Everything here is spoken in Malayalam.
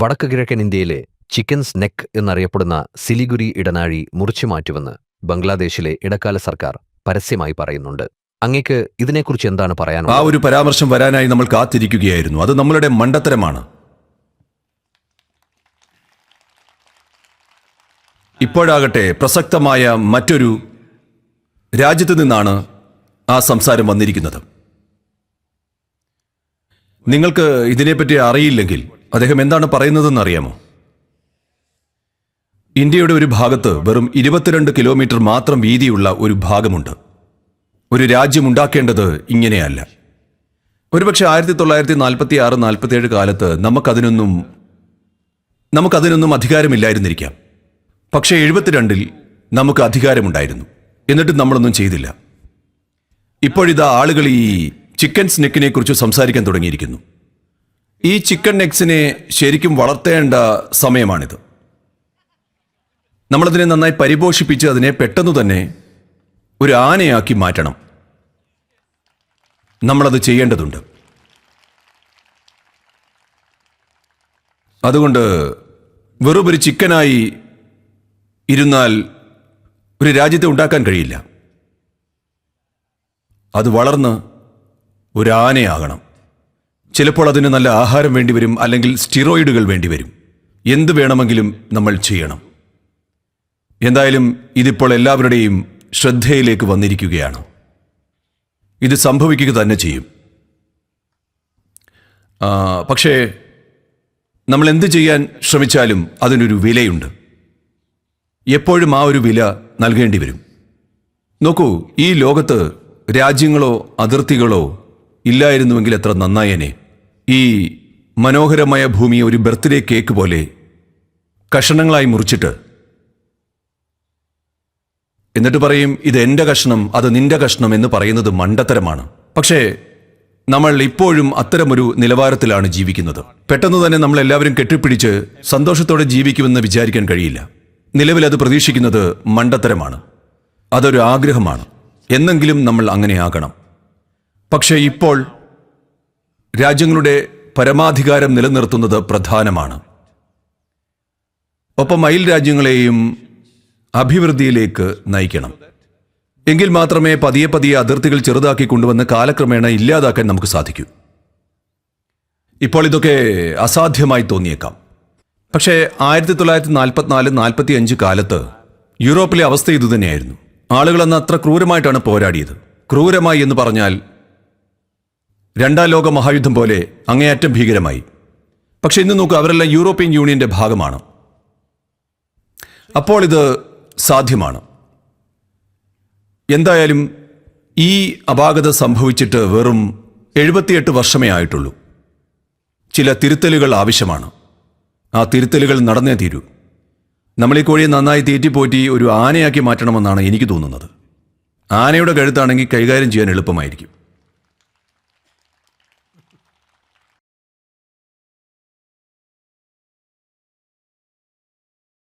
വടക്ക് കിഴക്കൻ ഇന്ത്യയിലെ ചിക്കൻസ് നെക്ക് എന്നറിയപ്പെടുന്ന സിലിഗുരി ഇടനാഴി മുറിച്ചുമാറ്റുമെന്ന് ബംഗ്ലാദേശിലെ ഇടക്കാല സർക്കാർ പരസ്യമായി പറയുന്നുണ്ട്. അങ്ങേക്ക് ഇതിനെക്കുറിച്ച് എന്താണ് പറയാനുള്ളത്? ആ ഒരു പരാമർശം വരാനായി നമ്മൾ കാത്തിരിക്കുകയായിരുന്നു. അത് നമ്മളുടെ മണ്ടത്തരമാണ്. ഇപ്പോഴാകട്ടെ പ്രസക്തമായ മറ്റൊരു രാജ്യത്ത് നിന്നാണ് ആ സംസാരം വന്നിരിക്കുന്നത്. നിങ്ങൾക്ക് ഇതിനെപ്പറ്റി അറിയില്ലെങ്കിൽ അദ്ദേഹം എന്താണ് പറയുന്നതെന്ന് അറിയാമോ? ഇന്ത്യയുടെ ഒരു ഭാഗത്ത് വെറും 22 കിലോമീറ്റർ മാത്രം വീതിയുള്ള ഒരു ഭാഗമുണ്ട്. ഒരു രാജ്യം ഉണ്ടാക്കേണ്ടത് ഇങ്ങനെയല്ല. ഒരുപക്ഷെ 1946-47 കാലത്ത് നമുക്കതിനൊന്നും അധികാരമില്ലായിരുന്നിരിക്കാം. പക്ഷേ 72-ൽ നമുക്ക് അധികാരമുണ്ടായിരുന്നു. എന്നിട്ട് നമ്മളൊന്നും ചെയ്തില്ല. ഇപ്പോഴിതാ ആളുകൾ ഈ ചിക്കൻസ് നെക്കിനെ കുറിച്ച് സംസാരിക്കാൻ തുടങ്ങിയിരിക്കുന്നു. ഈ ചിക്കൻ നെക്സിനെ ശരിക്കും വളർത്തേണ്ട സമയമാണിത്. നമ്മളതിനെ നന്നായി പരിപോഷിപ്പിച്ച് അതിനെ പെട്ടെന്ന് തന്നെ ഒരു ആനയാക്കി മാറ്റണം. നമ്മളത് ചെയ്യേണ്ടതുണ്ട്. അതുകൊണ്ട് വെറും ഒരു ചിക്കനായി ഇരുന്നാൽ ഒരു രാജ്യത്തെ ഉണ്ടാക്കാൻ കഴിയില്ല. അത് വളർന്ന് ഒരു ആനയാകണം. ചിലപ്പോൾ അതിന് നല്ല ആഹാരം വേണ്ടിവരും, അല്ലെങ്കിൽ സ്റ്റിറോയിഡുകൾ വേണ്ടിവരും. എന്ത് വേണമെങ്കിലും നമ്മൾ ചെയ്യണം. എന്തായാലും ഇതിപ്പോൾ എല്ലാവരുടെയും ശ്രദ്ധയിലേക്ക് വന്നിരിക്കുകയാണ്. ഇത് സംഭവിക്കുക തന്നെ ചെയ്യും. പക്ഷേ നമ്മൾ എന്ത് ചെയ്യാൻ ശ്രമിച്ചാലും അതിനൊരു വിലയുണ്ട്. എപ്പോഴും ആ ഒരു വില നൽകേണ്ടി വരും. നോക്കൂ, ഈ ലോകത്ത് രാജ്യങ്ങളോ അതിർത്തികളോ ഇല്ലായിരുന്നുവെങ്കിൽ എത്ര നന്നായേനെ. ഈ മനോഹരമായ ഭൂമി ഒരു ബർത്ത്ഡേ കേക്ക് പോലെ കഷണങ്ങളായി മുറിച്ചിട്ട് എന്നിട്ട് പറയും, ഇത് എൻ്റെ കഷ്ണം, അത് നിന്റെ കഷ്ണം എന്ന് പറയുന്നത് മണ്ടത്തരമാണ്. പക്ഷേ നമ്മൾ ഇപ്പോഴും അത്തരമൊരു നിലവാരത്തിലാണ് ജീവിക്കുന്നത്. പെട്ടെന്ന് തന്നെ നമ്മൾ എല്ലാവരും കെട്ടിപ്പിടിച്ച് സന്തോഷത്തോടെ ജീവിക്കുമെന്ന് വിചാരിക്കാൻ കഴിയില്ല. നിലവിൽ അത് പ്രതീക്ഷിക്കുന്നത് മണ്ടത്തരമാണ്. അതൊരു ആഗ്രഹമാണ്. എന്നെങ്കിലും നമ്മൾ അങ്ങനെയാകണം. പക്ഷേ ഇപ്പോൾ രാജ്യങ്ങളുടെ പരമാധികാരം നിലനിർത്തുന്നത് പ്രധാനമാണ്. ഒപ്പം അയൽ രാജ്യങ്ങളെയും അഭിവൃദ്ധിയിലേക്ക് നയിക്കണം. എങ്കിൽ മാത്രമേ പതിയെ പതിയെ അതിർത്തികൾ ചെറുതാക്കി കൊണ്ടുവന്ന് കാലക്രമേണ ഇല്ലാതാക്കാൻ നമുക്ക് സാധിക്കൂ. ഇപ്പോൾ ഇതൊക്കെ അസാധ്യമായി തോന്നിയേക്കാം. പക്ഷേ 1944-45 കാലത്ത് യൂറോപ്പിലെ അവസ്ഥ ഇതുതന്നെയായിരുന്നു. ആളുകളന്ന് അത്ര ക്രൂരമായിട്ടാണ് പോരാടിയത്. ക്രൂരമായി എന്ന് പറഞ്ഞാൽ 2ാം ലോക മഹായുദ്ധം പോലെ അങ്ങേയറ്റം ഭീകരമായി. പക്ഷെ ഇന്ന് നോക്കൂ, അവരെല്ലാം യൂറോപ്യൻ യൂണിയന്റെ ഭാഗമാണ്. അപ്പോൾ ഇത് സാധ്യമാണ്. എന്തായാലും ഈ അപാകത സംഭവിച്ചിട്ട് വെറും 78 വർഷമേ ആയിട്ടുള്ളൂ. ചില തിരുത്തലുകൾ ആവശ്യമാണ്. ആ തിരുത്തലുകൾ നടന്നേ തീരൂ. നമ്മൾ ഈ കോഴിയെ നന്നായി തീറ്റിപ്പോറ്റി ഒരു ആനയാക്കി മാറ്റണമെന്നാണ് എനിക്ക് തോന്നുന്നത്. ആനയുടെ കഴുത്താണെങ്കിൽ കൈകാര്യം ചെയ്യാൻ എളുപ്പമായിരിക്കും.